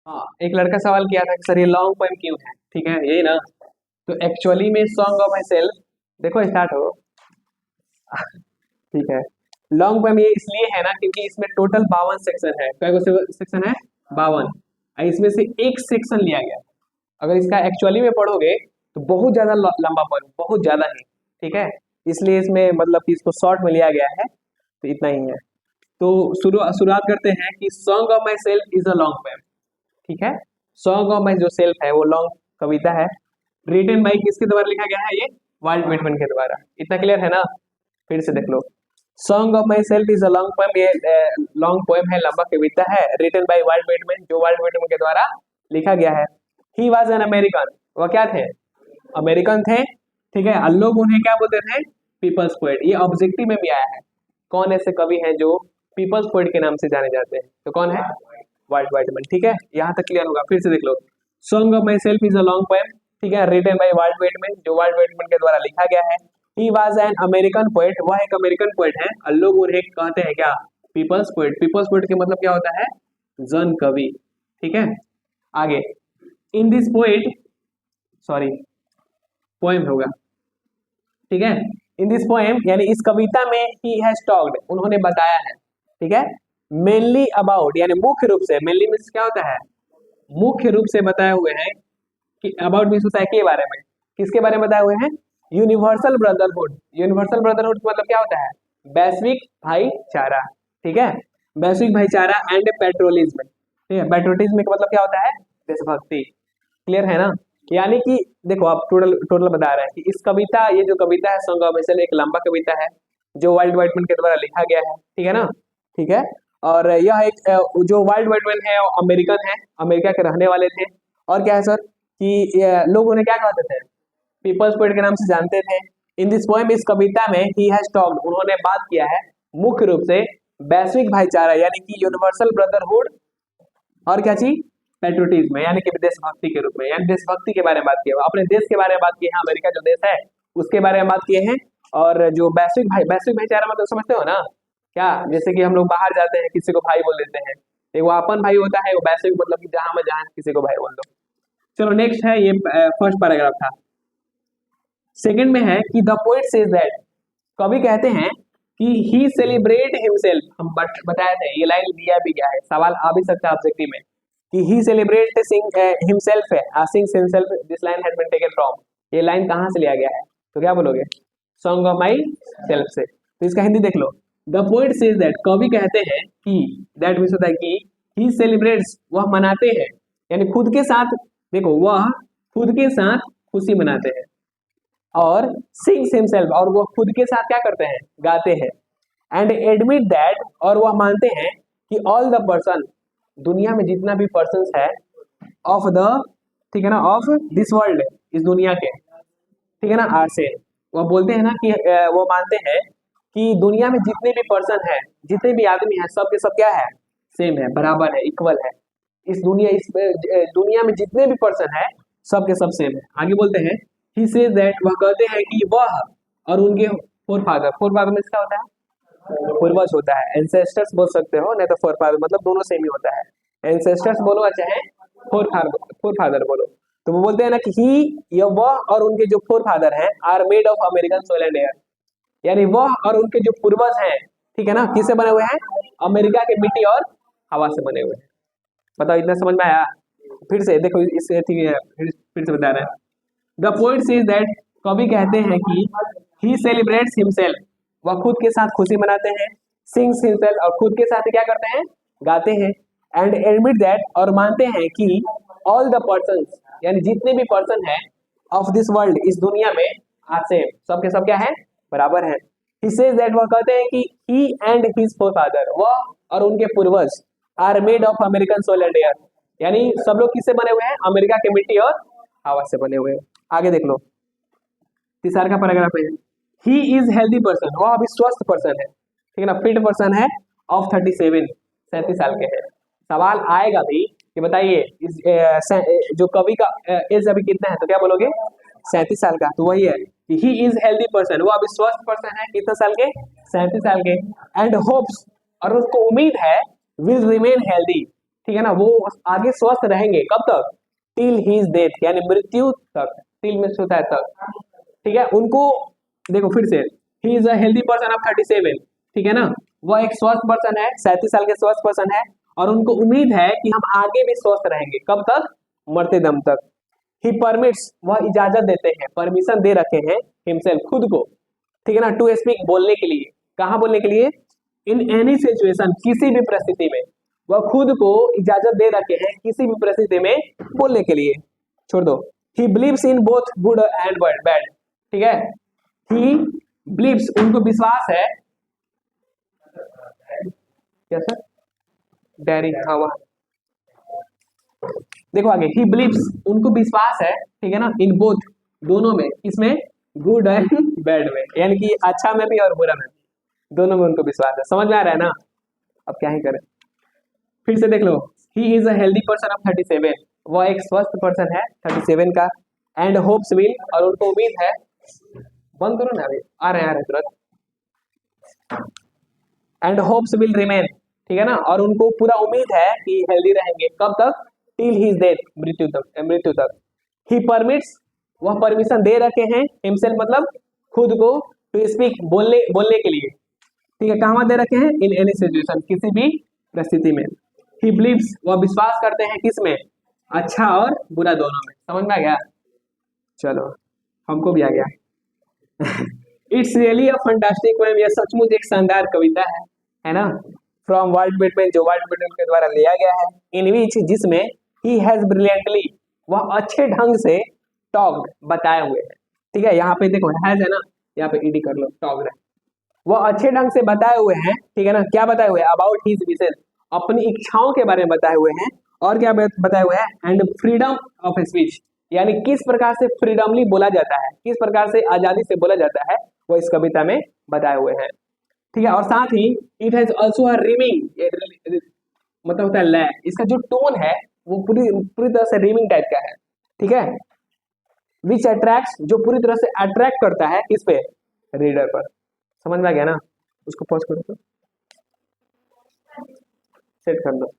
हाँ, एक लड़का सवाल किया था कि सर ये लॉन्ग पोएम क्यों है, ठीक है यही ना। तो एक्चुअली में सॉन्ग ऑफ माई सेल्फ, देखो स्टार्ट हो। ठीक है, लॉन्ग पोएम ये इसलिए है ना क्योंकि इसमें टोटल 52 सेक्शन है। कई सेक्शन है? 52। इसमें से एक सेक्शन लिया गया। अगर इसका एक्चुअली में पढ़ोगे तो बहुत ज्यादा लंबा पोएम, बहुत ज्यादा है, ठीक है। इसलिए इसमें मतलब कि इसको शॉर्ट में लिया गया है, तो इतना ही है। तो शुरुआत करते हैं कि song of myself is a long poem, ठीक है। सॉन्ग ऑफ माई जो सेल्फ है वो लॉन्ग कविता है। रिटन बाई किसके द्वारा लिखा गया है? ये वाल्ट व्हिटमैन के द्वारा। इतना क्लियर है ना? फिर से देख लो। Song of myself is a long poem, ये लॉन्ग पोएम है, लंबा कविता है। रिटन बाई वाल्ट व्हिटमैन, जो वाल्ट व्हिटमैन के द्वारा लिखा गया है। ही वॉज एन अमेरिकन, वह क्या थे? अमेरिकन थे, ठीक है। और लोग उन्हें क्या बोलते थे? Peoples poet. ये ऑब्जेक्टिव में भी आया है। कौन ऐसे कवि हैं जो पीपल्स पोएट के नाम से जाने जाते हैं? तो कौन है? वाल्ट व्हिटमैन, ठीक है। यहाँ तक क्लियर होगा। फिर से देख लो। Song of myself is a long poem, ठीक है, रिटन बाय वाल्ट व्हिटमैन, जो वाल्ट व्हिटमैन के द्वारा लिखा गया है। He was an American poet, वह एक अमेरिकन पोएट है। और लोग उन्हें कहते हैं क्या? Peoples poet. पीपल्स पोएट के मतलब क्या होता है? जन कवि, ठीक है। आगे, in this poet, sorry poem होगा, ठीक है। इन दिस पोएम यानी इस कविता में ही हैज टॉक्ड, उन्होंने बताया है, ठीक है। मेनली अबाउट यानी मुख्य रूप से, मेनली मीन्स क्या होता है? मुख्य रूप से बताए हुए हैं कि अबाउट मीन्स होता है के बारे में। किसके बारे में बताए हुए हैं? Universal brotherhood. यूनिवर्सल ब्रदरहुड मतलब क्या होता है? वैश्विक भाईचारा, ठीक है। वैश्विक भाईचारा एंड पेट्रोलिज्म, ठीक है। पेट्रोटिज्म का मतलब क्या होता है? देशभक्ति। क्लियर है ना? यानी कि देखो आप टोटल टोटल बता रहे हैं कि इस कविता, ये जो कविता है सॉन्ग ऑफ माई, एक लंबा कविता है जो वाल्ट व्हिटमैन के द्वारा लिखा गया है, ठीक है ना, ठीक है। और यह एक जो वाल्ट व्हिटमैन है वो अमेरिकन है, अमेरिका के रहने वाले थे। और क्या है सर कि लोग उन्हें क्या कहते थे? पीपल्स पोएट के नाम से जानते थे। इन दिस पोएम, इस कविता में ही हैज टॉक्ड, उन्होंने बात किया है मुख्य रूप से वैश्विक भाईचारा यानी कि यूनिवर्सल ब्रदरहुड, और क्या चीज? पेट्रोटिज्म यानी कि देशभक्ति के रूप में, यानी देशभक्ति के बारे में बात किया, अपने देश के बारे में बात की है, अमेरिका जो देश है उसके बारे में बात किए हैं। और जो वैश्विक भाईचारा मतलब समझते हो ना क्या? जैसे कि हम लोग बाहर जाते हैं, किसी को भाई बोल देते हैं, एक वो अपन भाई होता है, वो वैश्विक मतलब कि जहां में जहां किसी को भाई बोल दो। चलो नेक्स्ट है, ये फर्स्ट पैराग्राफ था। सेकंड में है कि द पोएट सेज दैट, कवि कहते हैं कि ही सेलिब्रेट हिमसेल्फ, हम बताए थे, ये लाइन दिया भी गया है, सवाल आ भी सकता है ऑब्जेक्टिव में कि ही सेलिब्रेट हिमसेल्फ है, sings himself, this line has been taken from, ये लाइन कहां से लिया गया है? तो क्या बोलोगे? सॉन्ग ऑफ माई सेल्फ से। तो इसका हिंदी देख लो। द पोएट सेज दैट, कवि कहते हैं कि, दैट मीन्स होता है कि, ही सेलिब्रेट्स, वह मनाते हैं, यानी खुद के साथ, देखो वह खुद के साथ खुशी मनाते हैं। और सिंग्स हिमसेल्फ, और वो खुद के साथ क्या करते हैं? गाते हैं। एंड एडमिट दैट, और वह मानते हैं कि ऑल द पर्सन, दुनिया में जितना भी पर्सन है, ऑफ द, ठीक है ना, ऑफ दिस वर्ल्ड, इस दुनिया के, ठीक है ना, आर से, वो बोलते हैं ना कि वो मानते हैं कि दुनिया में जितने भी पर्सन है, जितने भी आदमी हैं, सब के सब क्या है? सेम है, बराबर है, इक्वल है। इस दुनिया में जितने भी पर्सन है सब के सब सेम है। आगे बोलते हैं, ही सेज दैट, वह कहते हैं कि वह और उनके फोरफादर, फोरफादर में इसका होता है पूर्वज होता है, एंसेस्टर्स बोल सकते हो, नहीं तो फोरफादर, मतलब दोनों सेम ही होता है। एंसेस्टर्स बोलो चाहे फोरफादर बोलो। तो वो बोलते हैं ना कि ही, वह और उनके जो फोरफादर हैं, are made of American soil and air, यानी वह और उनके जो पूर्वज हैं, ठीक है ना, किससे बने हुए हैं? अमेरिका के मिट्टी और हवा से बने हुए हैं। बताओ इतना समझ में आया? फिर से देखो, इससे फिर से बता रहे हैं। द पोएट सेज दैट, कवि कहते हैं कि ही सेलिब्रेट्स हिमसेल्फ, वह खुद के साथ खुशी मनाते हैं। सिंग्स हिमसेल्फ, और खुद के साथ क्या करते हैं? गाते हैं। एंड एडमिट दैट, और मानते हैं कि ऑल द पर्सन्स, यानी जितने भी पर्सन है, ऑफ दिस वर्ल्ड, इस दुनिया में, आर सेम, सब के सब क्या है? बराबर है। ही सेज दैट, वह कहते हैं कि ही एंड हिज फोरफादर, वह और उनके पूर्वज, are made of American soil and air, यानी सब लोग किससे बने हुए हैं? अमेरिका के मिट्टी और हवा से बने हुए हैं। आगे देख लो, तीसरा का पैराग्राफ है। ही इज हेल्दी पर्सन, वह अभी स्वस्थ पर्सन है, ठीक है ना, फिट पर्सन है, ऑफ 37 साल के हैं। सवाल आएगा भी कि बताइए जो कवि का एज अभी कितना है? तो क्या बोलोगे? 37 साल का। तो वही है कि ही इज हेल्दी पर्सन, वो अभी स्वस्थ पर्सन है, कितने साल के? 37 साल के। एंड होप्स, और उसको उम्मीद है, विल रिमेन हेल्दी, ठीक है ना, वो आगे स्वस्थ रहेंगे कब तक, टिल हीज डेथ, यानी मृत्यु तक, टिल में होता है तक, ठीक है। उनको देखो फिर से, ही is a healthy person of 37, ठीक है ना, वह एक स्वस्थ पर्सन है, 37 साल के स्वस्थ पर्सन है, और उनको उम्मीद है कि हम आगे भी स्वस्थ रहेंगे कब तक, मरते दम तक। ही परमिट्स, वह इजाजत देते हैं, परमिशन दे रखे हैं हिमसेल्फ, खुद को, ठीक है ना, टू स्पीक, बोलने के लिए, कहाँ बोलने के लिए, इन एनी सिचुएशन, किसी भी परिस्थिति में, वह खुद को इजाजत दे रखे हैं किसी भी परिस्थिति में बोलने के लिए। छोड़ दो, he believes in both good and bad, ठीक है, ही बिलीव्स, उनको विश्वास है, क्या सर, डैरी, हाँ वहाँ देखो आगे, ही बिलीव्स, उनको विश्वास है, ठीक है ना, इन बोथ, दोनों में, इसमें गुड एंड बैड में, यानी कि अच्छा में भी और बुरा में भी, दोनों में उनको विश्वास है। समझ में आ रहा है ना, अब क्या ही करें, फिर से देख लो, he is a healthy person of 37, वह एक स्वस्थ पर्सन है 37 का, एंड होप्स विल, और उनको उम्मीद है, बंद करो ना अभी, आ रहे हैं तुरंत, एंड होप्स विल रिमेन, ठीक है ना, और उनको पूरा उम्मीद है कि हेल्दी रहेंगे कब तक, टिल हीज डेथ, मृत्यु तक, मृत्यु तक। ही परमिट्स, वह परमिशन दे रखे हैं, हिमसेल्फ मतलब खुद को, टू स्पीक, बोलने बोलने के लिए, ठीक है, कहाँ दे रखे हैं, इन एनी सिचुएशन, किसी भी परिस्थिति में। ही बिलीव्स, वह विश्वास करते हैं किस में, अच्छा और बुरा दोनों में। समझ में आ गया, चलो हमको भी आ गया। It's really a fantastic poem, यह सचमुच एक शानदार कविता है ना, फ्रॉम वाल्ट विटमैन, जो वाल्ट विटमैन के द्वारा लिया गया है, इन विच, जिसमें ही हैज ब्रिलियंटली, वह अच्छे ढंग से टॉक्ड, बताए हुए हैं, ठीक है, यहाँ पे देखो हैज है ना, यहाँ पे ईडी कर लो, टॉक्ड है, वह अच्छे ढंग से बताए हुए हैं, ठीक है ना, क्या बताए हुए हैं, अबाउट हिज विशेस, अपनी इच्छाओं के बारे में बताए हुए हैं, और क्या बताए हुए हैं, एंड फ्रीडम ऑफ स्पीच, यानी किस प्रकार से फ्रीडमली बोला जाता है, किस प्रकार से आजादी से बोला जाता है, वो इस कविता में बताए हुए हैं, ठीक है। और साथ ही it has also a rhyming, मतलब होता है लय, इसका जो टोन है वो पूरी पूरी तरह से रीमिंग टाइप का है, ठीक है, विच अट्रैक्ट्स, जो पूरी तरह से अट्रैक्ट करता है किस पे, रीडर पर। समझ में आ गया ना, उसको पॉज करो तो सेट कर दो।